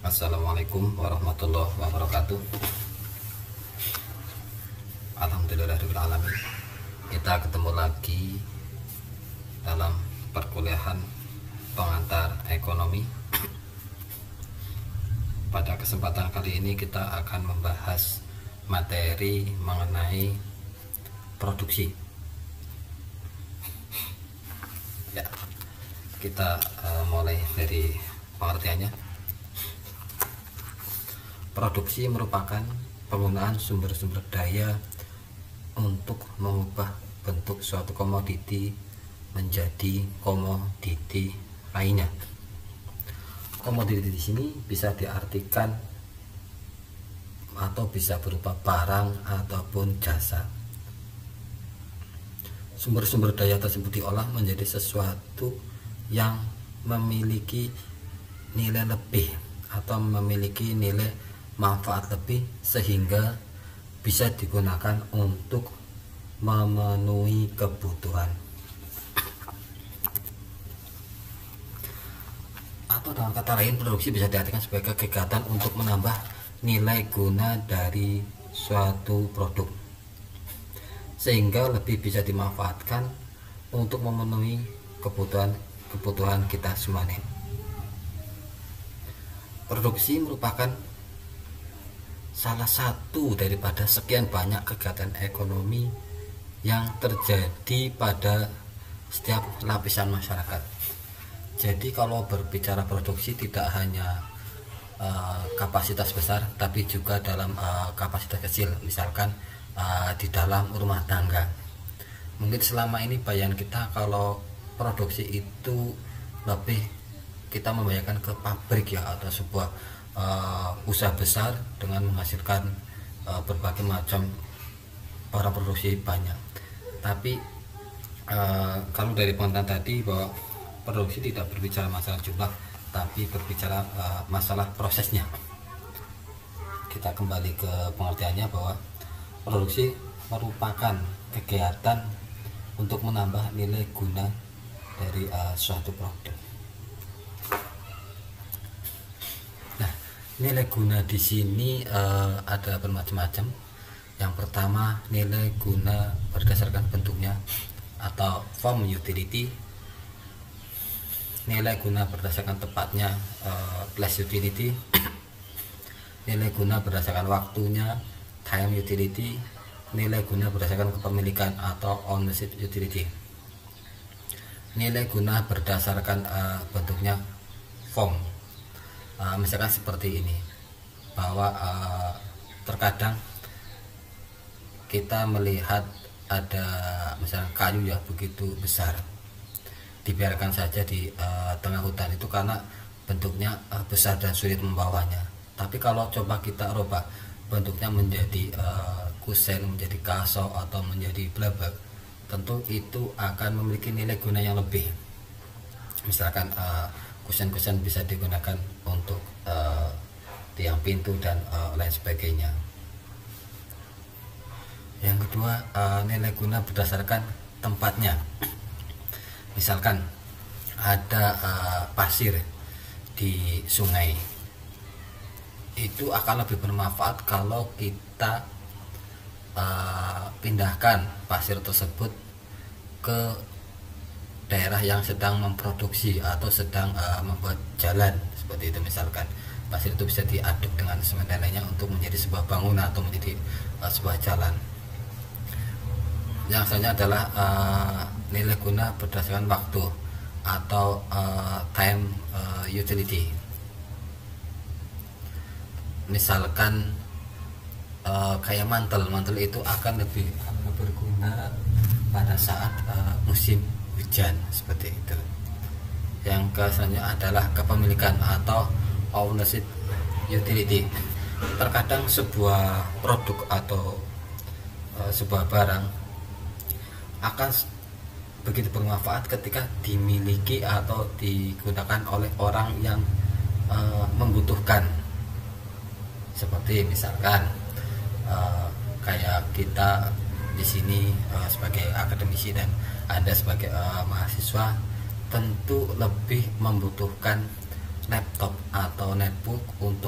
Assalamualaikum warahmatullahi wabarakatuh. Alhamdulillahirrahmanirrahim. Kita ketemu lagi dalam perkuliahan pengantar ekonomi. Pada kesempatan kali ini kita akan membahas materi mengenai produksi. Ya, kita mulai dari pengertiannya. Produksi merupakan penggunaan sumber-sumber daya untuk mengubah bentuk suatu komoditi menjadi komoditi lainnya. Komoditi di sini bisa diartikan atau bisa berupa barang ataupun jasa. Sumber-sumber daya tersebut diolah menjadi sesuatu yang memiliki nilai lebih atau memiliki nilai manfaat lebih sehingga bisa digunakan untuk memenuhi kebutuhan. Atau dengan kata lain, produksi bisa diartikan sebagai kegiatan untuk menambah nilai guna dari suatu produk sehingga lebih bisa dimanfaatkan untuk memenuhi kebutuhan kita semuanya. Produksi merupakan salah satu daripada sekian banyak kegiatan ekonomi yang terjadi pada setiap lapisan masyarakat. Jadi kalau berbicara produksi tidak hanya kapasitas besar, tapi juga dalam kapasitas kecil, misalkan di dalam rumah tangga. Mungkin selama ini bayangan kita kalau produksi itu lebih kita membayangkan ke pabrik ya, atau sebuah usaha besar dengan menghasilkan berbagai macam barang produksi banyak. Tapi kalau dari pengertian tadi bahwa produksi tidak berbicara masalah jumlah, tapi berbicara masalah prosesnya. Kita kembali ke pengertiannya bahwa produksi merupakan kegiatan untuk menambah nilai guna dari suatu produk. Nilai guna di sini ada bermacam-macam. Yang pertama, nilai guna berdasarkan bentuknya atau form utility. Nilai guna berdasarkan tempatnya, place utility. Nilai guna berdasarkan waktunya, time utility. Nilai guna berdasarkan kepemilikan atau ownership utility. Nilai guna berdasarkan bentuknya, form. Misalkan seperti ini, bahwa terkadang kita melihat ada misalnya kayu ya begitu besar, dibiarkan saja di tengah hutan itu karena bentuknya besar dan sulit membawanya. Tapi kalau coba kita rubah bentuknya menjadi kusen, menjadi kaso, atau menjadi blabag, tentu itu akan memiliki nilai guna yang lebih. Misalkan kusen-kusen bisa digunakan untuk tiang pintu dan lain sebagainya. Yang kedua, nilai guna berdasarkan tempatnya. Misalkan ada pasir di sungai, itu akan lebih bermanfaat kalau kita pindahkan pasir tersebut ke daerah yang sedang memproduksi atau sedang membuat jalan seperti itu. Misalkan pasir itu bisa diaduk dengan semen dan lainnya untuk menjadi sebuah bangunan atau menjadi sebuah jalan. Yang selanjutnya adalah nilai guna berdasarkan waktu atau time utility. Misalkan kayak mantel itu akan lebih berguna pada saat musim hujan seperti itu. Yang selanjutnya adalah kepemilikan atau ownership utility. Terkadang sebuah produk atau sebuah barang akan begitu bermanfaat ketika dimiliki atau digunakan oleh orang yang membutuhkan. Seperti misalkan kayak kita di sini sebagai akademisi dan Anda sebagai mahasiswa tentu lebih membutuhkan laptop atau netbook untuk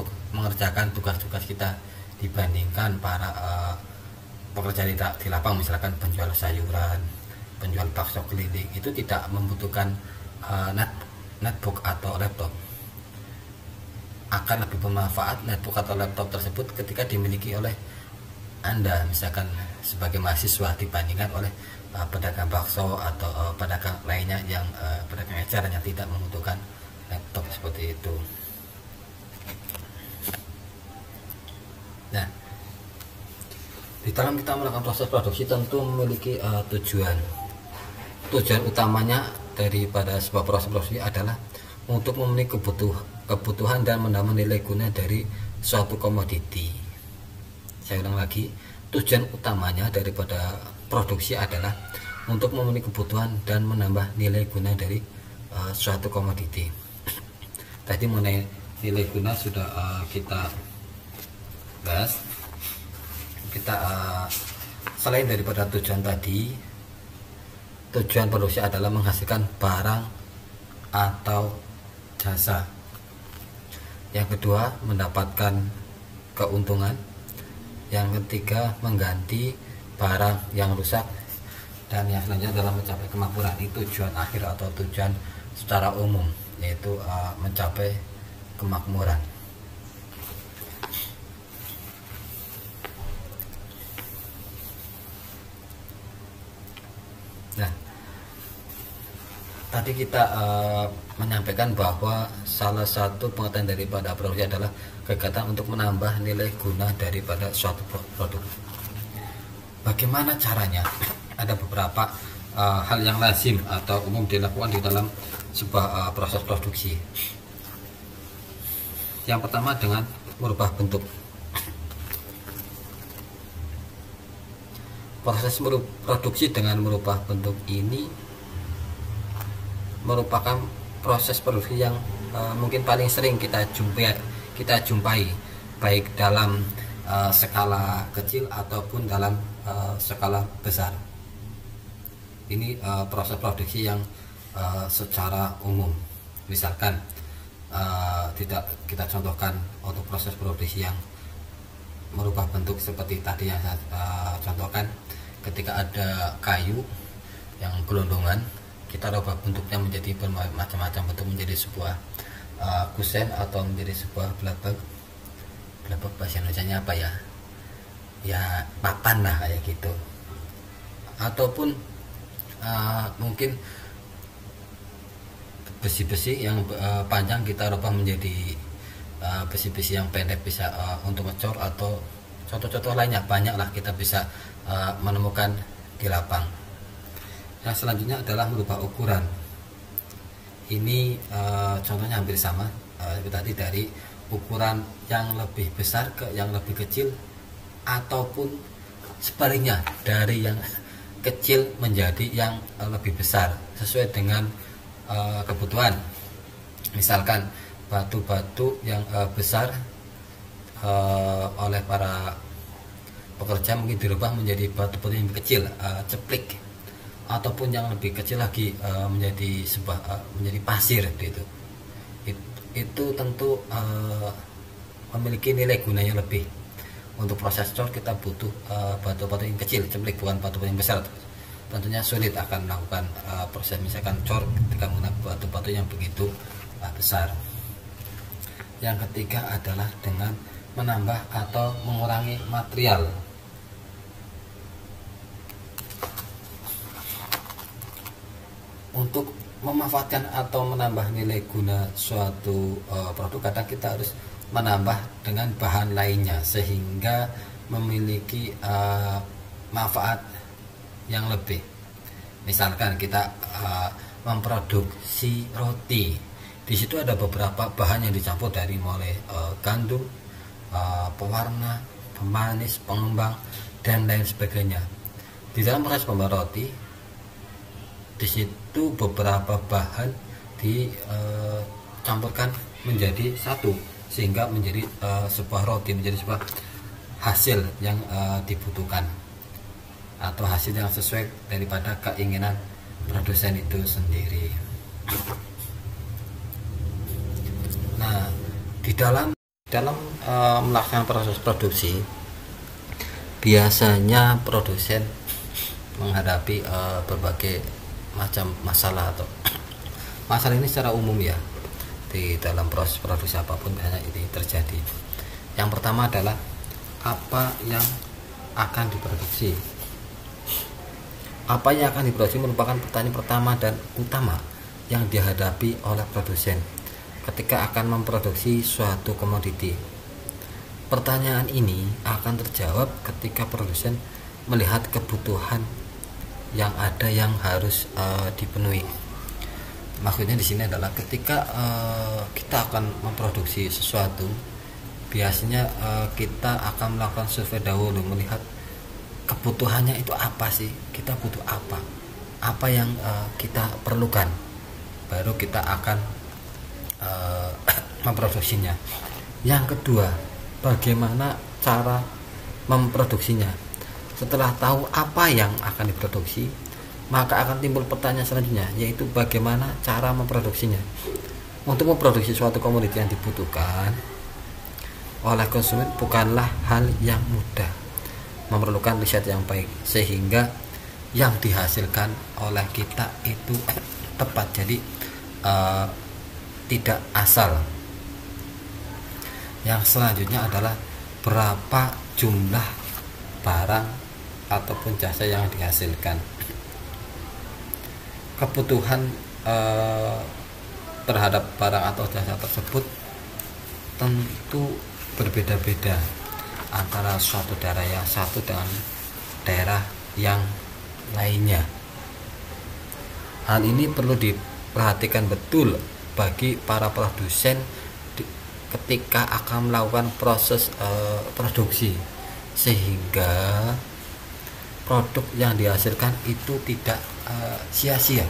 mengerjakan tugas-tugas kita dibandingkan para pekerja di lapang, misalkan penjual sayuran, penjual bakso keliling, itu tidak membutuhkan netbook atau laptop. Akan lebih bermanfaat netbook atau laptop tersebut ketika dimiliki oleh Anda, misalkan sebagai mahasiswa, dibandingkan oleh pedagang bakso atau pedagang lainnya yang pedagang eceran yang tidak membutuhkan laptop seperti itu. Nah, di dalam kita melakukan proses produksi tentu memiliki tujuan utamanya daripada sebuah proses produksi adalah untuk memenuhi kebutuhan dan menambah nilai guna dari suatu komoditi. Saya ulang lagi, tujuan utamanya daripada produksi adalah untuk memenuhi kebutuhan dan menambah nilai guna dari suatu komoditi. Tadi mengenai nilai guna sudah kita bahas. Kita selain daripada tujuan tadi, tujuan produksi adalah menghasilkan barang atau jasa. Yang kedua, mendapatkan keuntungan. Yang ketiga, mengganti barang yang rusak. Dan yang selanjutnya adalah mencapai kemakmuran. Itu tujuan akhir atau tujuan secara umum, yaitu mencapai kemakmuran. Nah, tadi kita menyampaikan bahwa salah satu pengertian daripada produksi adalah kegiatan untuk menambah nilai guna daripada suatu produk. Bagaimana caranya? Ada beberapa hal yang lazim atau umum dilakukan di dalam sebuah proses produksi. Yang pertama dengan merubah bentuk. Proses produksi dengan merubah bentuk ini merupakan proses produksi yang mungkin paling sering kita jumpai baik dalam skala kecil ataupun dalam skala besar. Ini proses produksi yang secara umum. Misalkan tidak kita contohkan untuk proses produksi yang merubah bentuk seperti tadi yang saya contohkan. Ketika ada kayu yang gelondongan, kita rubah bentuknya menjadi bermacam-macam bentuk, menjadi sebuah kusen atau menjadi sebuah blabag bahasa Indonesianya apa ya, papan lah kayak gitu. Ataupun mungkin besi-besi yang panjang kita rubah menjadi besi-besi yang pendek, bisa untuk ngecor atau contoh-contoh lainnya banyak lah kita bisa menemukan di lapang. Yang selanjutnya adalah merubah ukuran. Ini contohnya hampir sama seperti tadi, dari ukuran yang lebih besar ke yang lebih kecil, ataupun sebaliknya dari yang kecil menjadi yang lebih besar sesuai dengan kebutuhan. Misalkan batu-batu yang besar oleh para pekerja mungkin dirubah menjadi batu-batu yang lebih kecil, ceplik, ataupun yang lebih kecil lagi menjadi menjadi pasir gitu. Itu tentu memiliki nilai gunanya lebih. Untuk proses cor kita butuh batu-batu yang kecil, ceplik, bukan batu-batu yang besar. Tentunya sulit akan melakukan proses misalkan cor ketika menggunakan batu-batu yang begitu besar. Yang ketiga adalah dengan menambah atau mengurangi material. Untuk memanfaatkan atau menambah nilai guna suatu produk, kadang kita harus menambah dengan bahan lainnya sehingga memiliki manfaat yang lebih. Misalkan kita memproduksi roti, di situ ada beberapa bahan yang dicampur dari mulai gandum, pewarna, pemanis, pengembang, dan lain sebagainya. Di dalam proses pembuatan roti, di situ beberapa bahan dicampurkan menjadi satu sehingga menjadi sebuah roti, menjadi sebuah hasil yang dibutuhkan atau hasil yang sesuai daripada keinginan produsen itu sendiri. Nah, di dalam dalam melaksanakan proses produksi, biasanya produsen menghadapi berbagai macam masalah atau masalah ini secara umum ya, di dalam proses produksi apapun biasanya ini terjadi. Yang pertama adalah apa yang akan diproduksi. Apa yang akan diproduksi merupakan pertanyaan pertama dan utama yang dihadapi oleh produsen ketika akan memproduksi suatu komoditi. Pertanyaan ini akan terjawab ketika produsen melihat kebutuhan yang ada yang harus dipenuhi. Maksudnya di sini adalah ketika kita akan memproduksi sesuatu, biasanya kita akan melakukan survei dahulu, melihat kebutuhannya itu apa sih, kita butuh apa yang kita perlukan, baru kita akan memproduksinya. Yang kedua, bagaimana cara memproduksinya. Setelah tahu apa yang akan diproduksi, maka akan timbul pertanyaan selanjutnya, yaitu bagaimana cara memproduksinya. Untuk memproduksi suatu komoditi yang dibutuhkan oleh konsumen bukanlah hal yang mudah, memerlukan riset yang baik sehingga yang dihasilkan oleh kita itu tepat, jadi tidak asal. Yang selanjutnya adalah berapa jumlah barang ataupun jasa yang dihasilkan. Kebutuhan terhadap barang atau jasa tersebut tentu berbeda-beda antara suatu daerah yang satu dengan daerah yang lainnya. Hal ini perlu diperhatikan betul bagi para produsen ketika akan melakukan proses produksi, sehingga produk yang dihasilkan itu tidak sia-sia.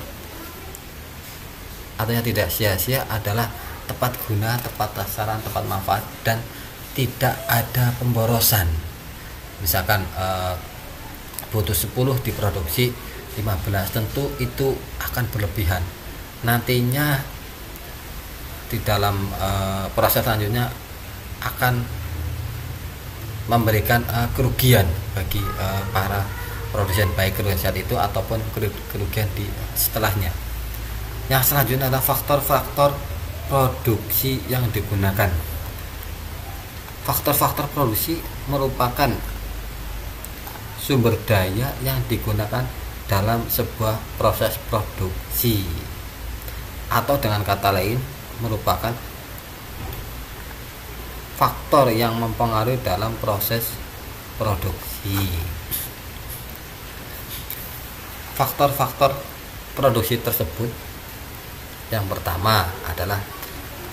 Artinya tidak sia-sia adalah tepat guna, tepat sasaran, tepat manfaat, dan tidak ada pemborosan. Misalkan butuh 10 diproduksi 15, tentu itu akan berlebihan. Nantinya di dalam proses selanjutnya akan memberikan kerugian bagi para produsen, baik kerugian saat itu ataupun kerugian di setelahnya. Yang selanjutnya adalah faktor-faktor produksi yang digunakan. Faktor-faktor produksi merupakan sumber daya yang digunakan dalam sebuah proses produksi, atau dengan kata lain merupakan faktor yang mempengaruhi dalam proses produksi. Faktor-faktor produksi tersebut, yang pertama adalah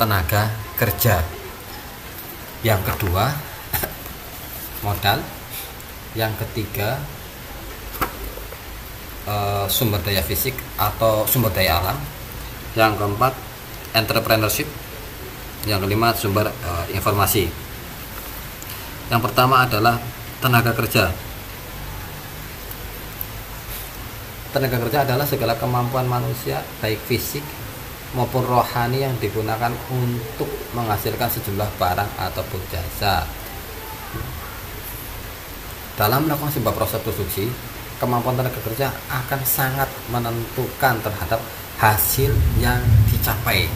tenaga kerja, yang kedua modal, yang ketiga sumber daya fisik atau sumber daya alam, yang keempat entrepreneurship, yang kelima sumber informasi. Yang pertama adalah tenaga kerja. Tenaga kerja adalah segala kemampuan manusia, baik fisik maupun rohani, yang digunakan untuk menghasilkan sejumlah barang ataupun jasa. Dalam melakukan sebuah proses produksi, kemampuan tenaga kerja akan sangat menentukan terhadap hasil yang dicapai.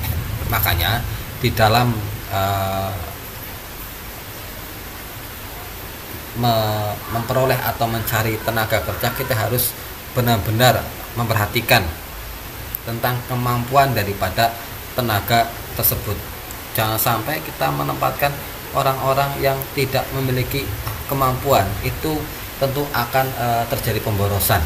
Makanya di dalam memperoleh atau mencari tenaga kerja, kita harus benar-benar memperhatikan tentang kemampuan daripada tenaga tersebut. Jangan sampai kita menempatkan orang-orang yang tidak memiliki kemampuan, itu tentu akan terjadi pemborosan.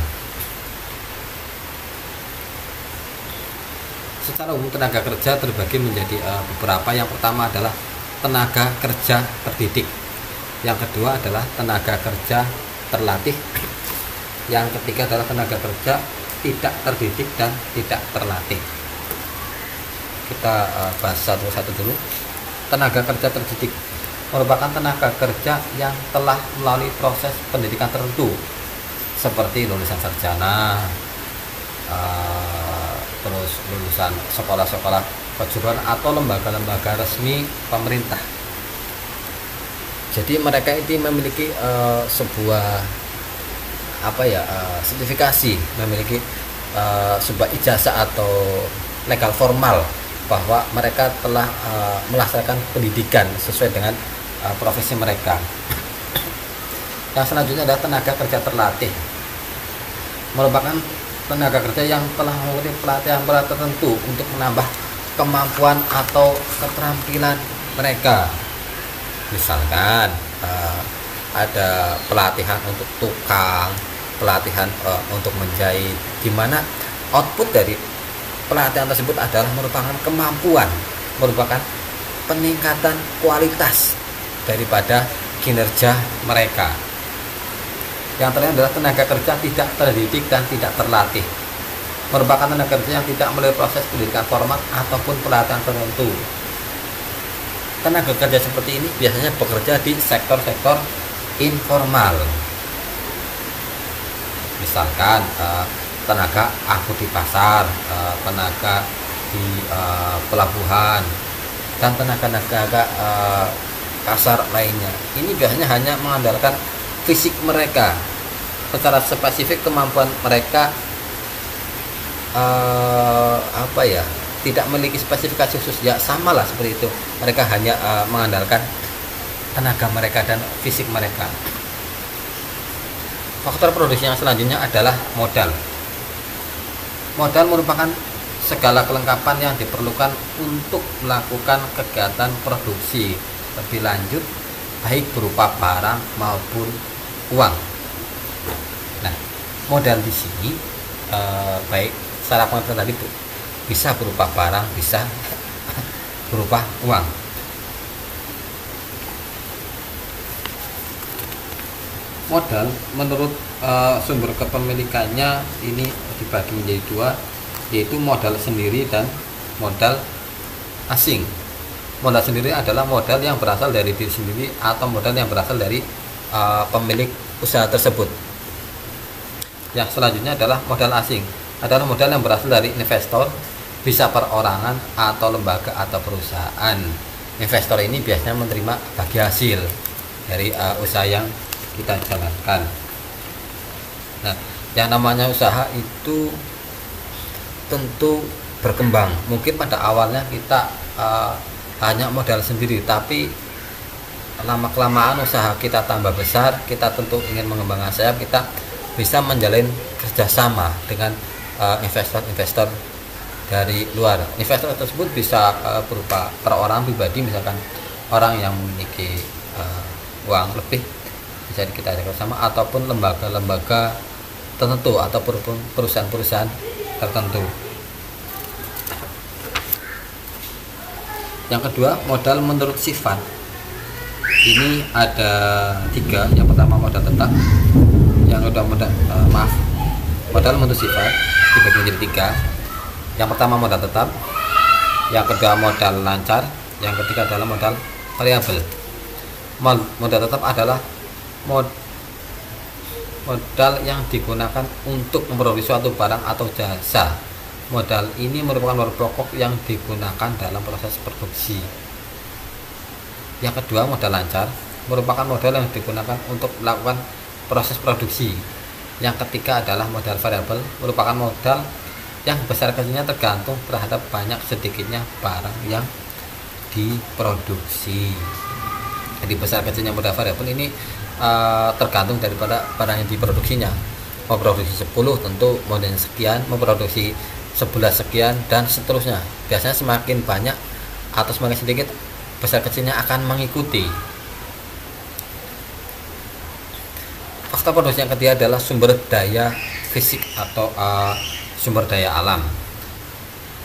Secara umum tenaga kerja terbagi menjadi beberapa. Yang pertama adalah tenaga kerja terdidik, yang kedua adalah tenaga kerja terlatih, yang ketiga adalah tenaga kerja tidak terdidik dan tidak terlatih. Kita bahas satu-satu dulu. Tenaga kerja terdidik merupakan tenaga kerja yang telah melalui proses pendidikan tertentu, seperti lulusan sarjana, terus lulusan sekolah-sekolah kejuruan atau lembaga-lembaga resmi pemerintah. Jadi mereka ini memiliki sebuah sertifikasi, memiliki sebuah ijazah atau legal formal bahwa mereka telah melaksanakan pendidikan sesuai dengan profesi mereka. Yang selanjutnya adalah tenaga kerja terlatih, merupakan tenaga kerja yang telah mengikuti pelatihan tertentu untuk menambah kemampuan atau keterampilan mereka. Misalkan ada pelatihan untuk tukang, pelatihan untuk menjahit, di mana output dari pelatihan tersebut adalah merupakan kemampuan, merupakan peningkatan kualitas daripada kinerja mereka. Yang terakhir adalah tenaga kerja tidak terdidik dan tidak terlatih, merupakan tenaga kerja yang tidak melalui proses pendidikan formal ataupun pelatihan tertentu. Tenaga kerja seperti ini biasanya bekerja di sektor-sektor informal, misalkan tenaga angkut di pasar, tenaga di pelabuhan, dan tenaga-tenaga kasar lainnya. Ini biasanya hanya mengandalkan fisik mereka, secara spesifik kemampuan mereka tidak memiliki spesifikasi khusus, ya sama lah seperti itu. Mereka hanya mengandalkan tenaga mereka dan fisik mereka. Faktor produksi yang selanjutnya adalah modal. Modal merupakan segala kelengkapan yang diperlukan untuk melakukan kegiatan produksi lebih lanjut, baik berupa barang maupun uang. Nah, modal di sini baik secara pengertian tadi bisa berupa barang, bisa berupa uang. Modal menurut sumber kepemilikannya ini dibagi menjadi dua, yaitu modal sendiri dan modal asing. Modal sendiri adalah modal yang berasal dari diri sendiri atau modal yang berasal dari pemilik usaha tersebut. Yang selanjutnya adalah modal asing, adalah modal yang berasal dari investor, bisa perorangan atau lembaga atau perusahaan. Investor ini biasanya menerima bagi hasil dari usaha yang kita jalankan. Nah, yang namanya usaha itu tentu berkembang. Mungkin pada awalnya kita hanya modal sendiri, tapi lama kelamaan usaha kita tambah besar, kita tentu ingin mengembangkan sayap, kita bisa menjalin kerjasama dengan investor-investor dari luar. Investor tersebut bisa berupa perorangan pribadi, misalkan orang yang memiliki uang lebih, bisa kita ajak bersama, ataupun lembaga-lembaga tertentu ataupun perusahaan-perusahaan tertentu. Yang kedua, modal menurut sifat. Ini ada tiga. Yang pertama modal tetap, yang kedua modal menurut sifat dibagi menjadi tiga. Yang pertama modal tetap, yang kedua modal lancar, yang ketiga adalah modal variabel. Modal tetap adalah modal yang digunakan untuk memproduksi suatu barang atau jasa. Modal ini merupakan modal pokok yang digunakan dalam proses produksi. Yang kedua modal lancar, merupakan modal yang digunakan untuk melakukan proses produksi. Yang ketiga adalah modal variabel, merupakan modal yang besar kecilnya tergantung terhadap banyak sedikitnya barang yang diproduksi. Jadi besar kecilnya modal variabel ini tergantung daripada barang yang diproduksinya. Mau produksi 10 tentu modalnya sekian, mau produksi 11 sekian, dan seterusnya. Biasanya semakin banyak atau semakin sedikit, besar kecilnya akan mengikuti. Faktor produksi yang ketiga adalah sumber daya fisik atau sumber daya alam.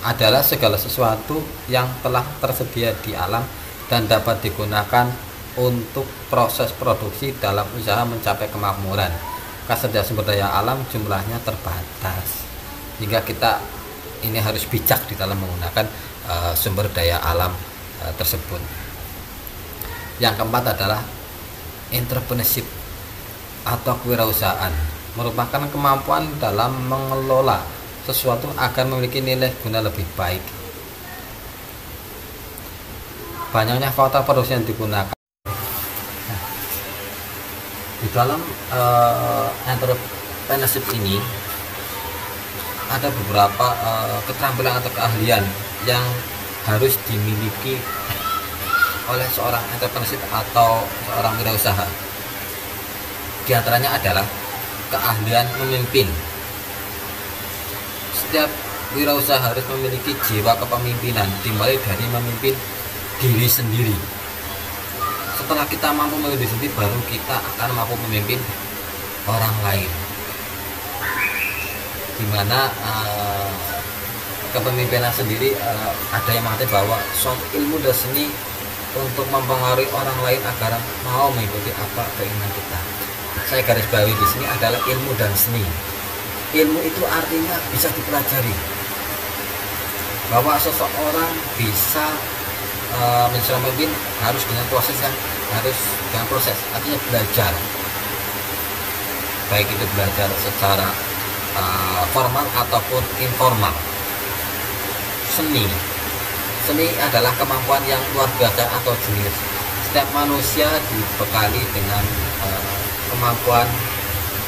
Adalah segala sesuatu yang telah tersedia di alam dan dapat digunakan untuk proses produksi dalam usaha mencapai kemakmuran. Ketersediaan sumber daya alam jumlahnya terbatas, hingga kita ini harus bijak di dalam menggunakan sumber daya alam tersebut. Yang keempat adalah entrepreneurship atau kewirausahaan, merupakan kemampuan dalam mengelola sesuatu agar memiliki nilai guna lebih baik. Banyaknya faktor produksi yang digunakan. Nah, Di dalam entrepreneurship ini ada beberapa keterampilan atau keahlian yang harus dimiliki oleh seorang entrepreneurship atau seorang wirausaha. Di antaranya adalah keahlian memimpin. Setiap wirausaha harus memiliki jiwa kepemimpinan, dimulai dari memimpin diri sendiri. Setelah kita mampu memimpin diri sendiri, baru kita akan mampu memimpin orang lain. Dimana kepemimpinan sendiri ada yang mengatakan bahwa suatu ilmu dan seni untuk mempengaruhi orang lain agar mau mengikuti apa keinginan kita. Saya garis bawahi di sini adalah ilmu dan seni. Ilmu itu artinya bisa dipelajari, bahwa seseorang bisa menjadi pemimpin harus dengan proses artinya belajar, baik itu belajar secara formal ataupun informal. Seni adalah kemampuan yang luar biasa atau jenius. Setiap manusia dibekali dengan kemampuan,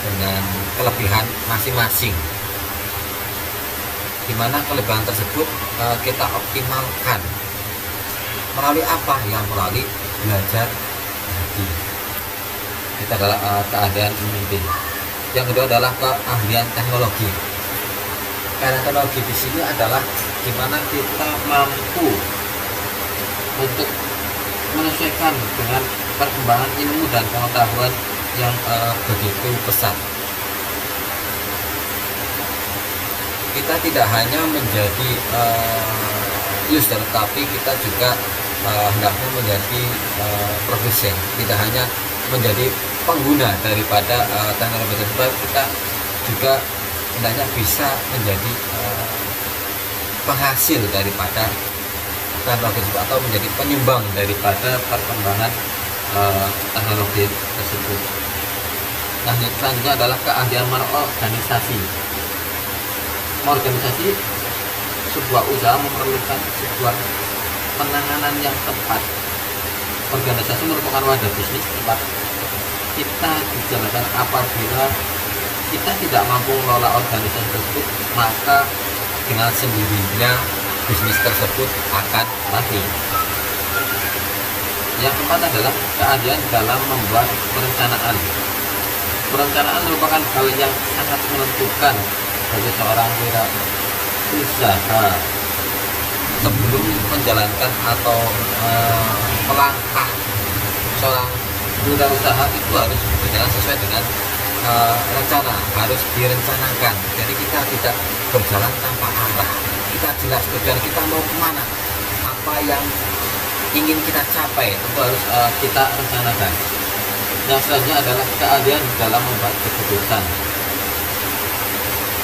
dengan kelebihan masing-masing, dimana kelebihan tersebut kita optimalkan melalui apa? Yang melalui belajar lagi. Itu adalah keahlian memimpin. Yang kedua adalah keahlian teknologi. Keahlian teknologi di sini adalah dimana kita mampu untuk menyesuaikan dengan perkembangan ilmu dan pengetahuan yang begitu pesat. Kita tidak hanya menjadi user, tapi kita juga hendaknya menjadi produsen, tidak hanya menjadi pengguna daripada teknologi tersebut. Kita juga hendaknya bisa menjadi penghasil daripada teknologi tersebut atau menjadi penyumbang daripada perkembangan teknologi tersebut. Nah, selanjutnya adalah keahlian berorganisasi. Organisasi sebuah usaha memerlukan sebuah penanganan yang tepat. Organisasi merupakan wadah bisnis tempat kita dijalankan. Apabila kita tidak mampu mengelola organisasi tersebut, maka dengan sendirinya bisnis tersebut akan mati. Yang keempat adalah keahlian dalam membuat perencanaan. Perencanaan merupakan hal yang sangat menentukan bagi seorang wirausaha. Sebelum menjalankan atau melangkah, seorang wirausaha itu harus berjalan sesuai dengan rencana, harus direncanakan. Jadi kita tidak berjalan tanpa arah. Kita jelas tujuan kita mau kemana, apa yang ingin kita capai, itu harus kita rencanakan. Yang selanjutnya adalah keahlian dalam membuat keputusan.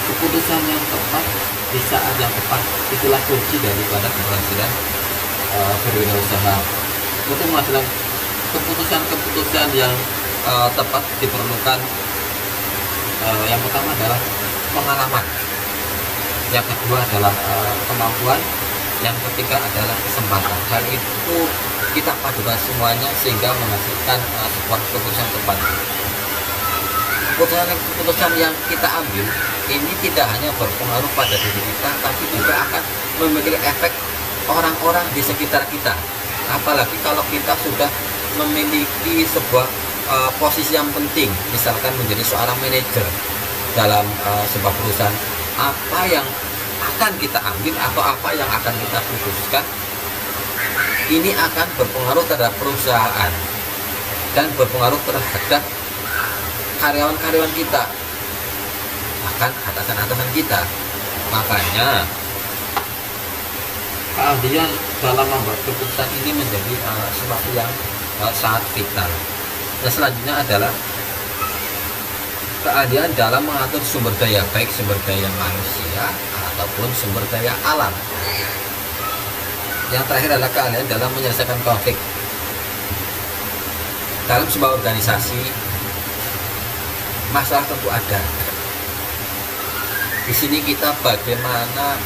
Keputusan yang tepat di saat yang tepat, itulah kunci daripada keberhasilan berwirausaha. Untuk menghasilkan keputusan yang tepat diperlukan yang pertama adalah pengalaman, yang kedua adalah kemampuan, yang ketiga adalah kesempatan. Hal itu kita padukan semuanya sehingga menghasilkan sebuah keputusan tepat. Keputusan yang kita ambil ini tidak hanya berpengaruh pada diri kita, tapi juga akan memiliki efek orang-orang di sekitar kita. Apalagi kalau kita sudah memiliki sebuah posisi yang penting, misalkan menjadi seorang manajer dalam sebuah perusahaan, apa yang akan kita ambil atau apa yang akan kita putuskan ini akan berpengaruh terhadap perusahaan dan berpengaruh terhadap karyawan-karyawan kita, bahkan atasan-atasan kita. Makanya keahlian dalam membuat keputusan ini menjadi sesuatu yang sangat vital. Nah, selanjutnya adalah keahlian dalam mengatur sumber daya, baik sumber daya manusia ataupun sumber daya alam. Yang terakhir adalah keahlian dalam menyelesaikan konflik. Dalam sebuah organisasi, masalah tentu ada. Di sini kita bagaimana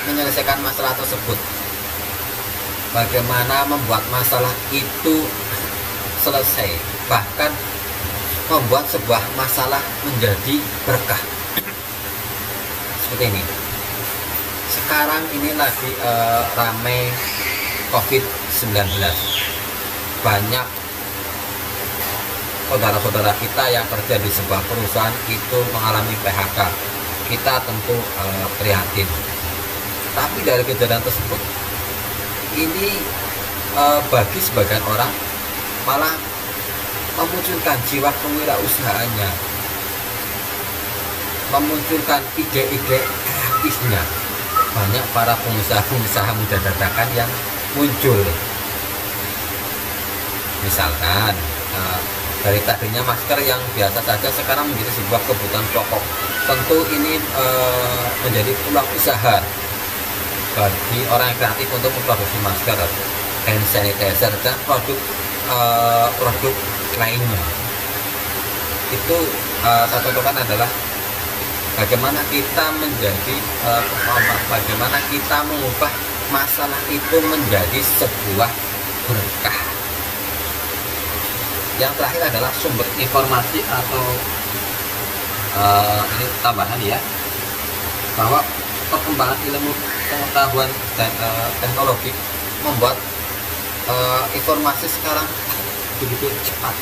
menyelesaikan masalah tersebut, bagaimana membuat masalah itu selesai, bahkan membuat sebuah masalah menjadi berkah. Seperti ini. Sekarang ini lagi rame COVID-19. Banyak saudara-saudara kita yang kerja di sebuah perusahaan itu mengalami PHK. Kita tentu prihatin. Tapi dari kejadian tersebut, ini bagi sebagian orang malah memunculkan jiwa kewirausahaannya, memunculkan ide-ide kreatifnya. Banyak para pengusaha muda dadakan yang muncul. Misalkan dari tadinya masker yang biasa saja sekarang menjadi sebuah kebutuhan pokok. Tentu ini menjadi peluang usaha bagi orang yang kreatif untuk memproduksi masker, hand sanitizer, dan produk lainnya. Itu satu contohnya adalah bagaimana kita bagaimana kita mengubah masalah itu menjadi sebuah berkah. Yang terakhir adalah sumber informasi atau ini tambahan ya, bahwa perkembangan ilmu pengetahuan dan teknologi membuat informasi sekarang begitu cepat.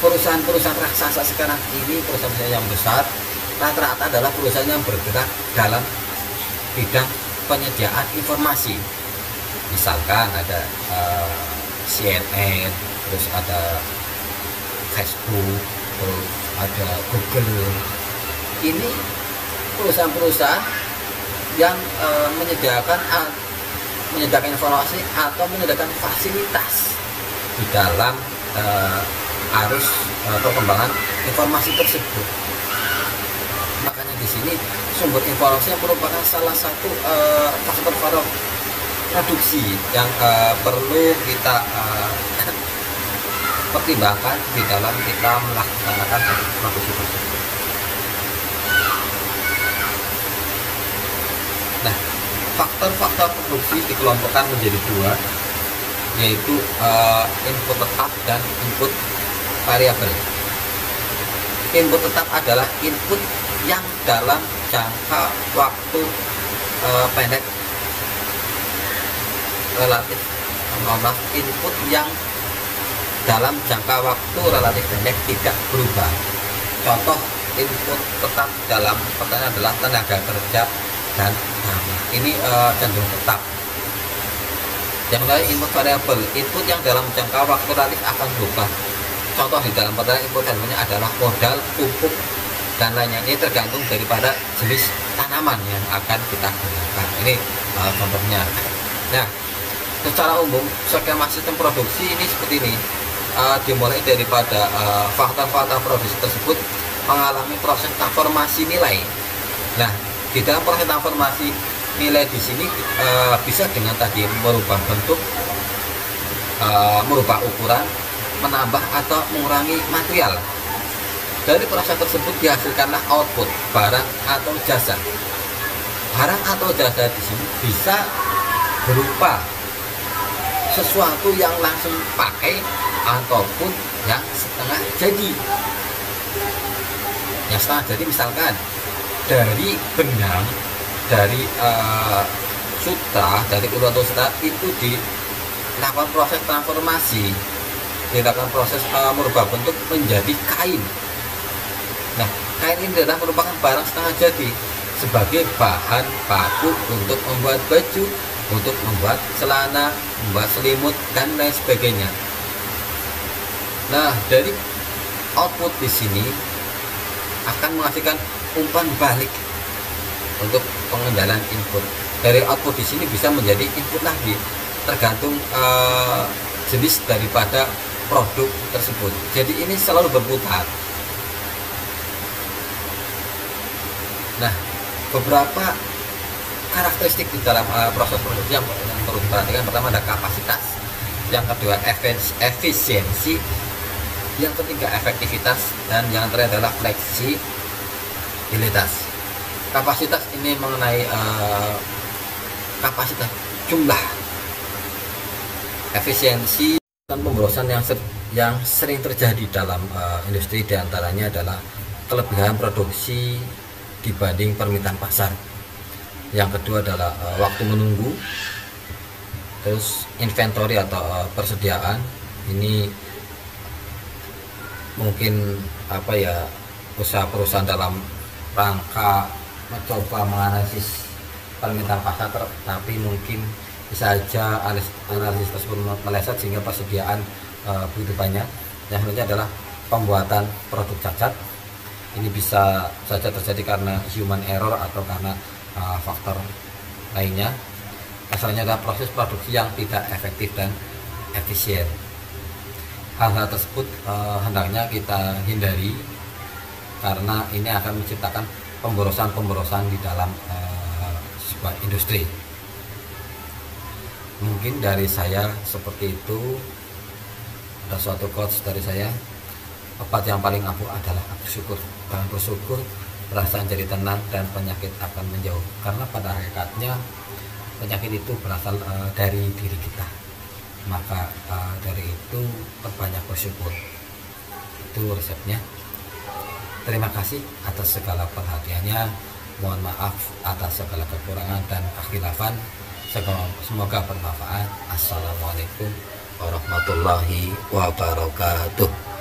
Perusahaan-perusahaan raksasa sekarang ini, perusahaan yang besar, rata-rata adalah perusahaan yang bergerak dalam bidang penyediaan informasi. Misalkan ada CNN, terus ada Facebook, terus ada Google. Ini perusahaan-perusahaan yang menyediakan informasi atau menyediakan fasilitas di dalam arus perkembangan informasi tersebut. Makanya di sini sumber informasi yang merupakan salah satu faktor produksi yang perlu kita pertimbangkan di dalam kita melaksanakan produksi tersebut. Nah, faktor-faktor produksi dikelompokkan menjadi dua, yaitu input tetap dan input variabel. Input tetap adalah input yang dalam jangka waktu pendek relatif, input yang dalam jangka waktu relatif pendek tidak berubah. Contoh input tetap dalam pertanyaan adalah tenaga kerja dan nama. Ini cenderung tetap. Yang lain input variabel, input yang dalam jangka waktu relatif akan berubah. Contoh di dalam pertanyaan input variabelnya adalah modal, pupuk, dan lainnya. Ini tergantung daripada jenis tanaman yang akan kita gunakan. Ini contohnya. Nah, secara umum skema sistem produksi ini seperti ini. Dimulai daripada faktor-faktor produksi tersebut mengalami proses transformasi nilai. Nah, di dalam proses transformasi nilai di sini bisa dengan tadi merubah bentuk, merubah ukuran, menambah atau mengurangi material. Dari proses tersebut dihasilkanlah output barang atau jasa. Barang atau jasa di sini bisa berupa sesuatu yang langsung pakai ataupun yang setengah jadi. Yang setengah jadi misalkan dari benang, dari sutra, dari urat sutra itu dilakukan proses transformasi, dilakukan proses merubah bentuk menjadi kain. Nah, kain ini adalah merupakan barang setengah jadi sebagai bahan baku untuk membuat baju, untuk membuat celana, membuat selimut, dan lain sebagainya. Nah, dari output di sini akan menghasilkan umpan balik untuk pengendalian input. Dari output di sini bisa menjadi input lagi, tergantung jenis daripada produk tersebut. Jadi ini selalu berputar. Nah, beberapa karakteristik di dalam proses produksi yang perlu diperhatikan, pertama ada kapasitas, yang kedua efisiensi, yang ketiga efektivitas, dan yang terakhir adalah fleksibilitas. Kapasitas ini mengenai kapasitas jumlah, efisiensi dan pemborosan yang sering terjadi dalam industri diantaranya adalah kelebihan produksi dibanding permintaan pasar. Yang kedua adalah waktu menunggu, terus inventory atau persediaan. Ini mungkin usaha perusahaan dalam rangka mencoba menganalisis permintaan pasar, tapi mungkin bisa saja analisis tersebut meleset sehingga persediaan begitu banyak. Yang selanjutnya adalah pembuatan produk cacat. Ini bisa saja terjadi karena human error atau karena faktor lainnya. Asalnya adalah proses produksi yang tidak efektif dan efisien. Hal-hal tersebut hendaknya kita hindari karena ini akan menciptakan pemborosan di dalam sebuah industri. Mungkin dari saya seperti itu. Ada suatu quotes dari saya, obat yang paling ampuh adalah bersyukur. Dengan bersyukur, perasaan jadi tenang dan penyakit akan menjauh. Karena pada hakikatnya penyakit itu berasal dari diri kita. Maka dari itu perbanyak bersyukur. Itu resepnya. Terima kasih atas segala perhatiannya. Mohon maaf atas segala kekurangan dan kekhilafan. Semoga bermanfaat. Assalamualaikum warahmatullahi wabarakatuh.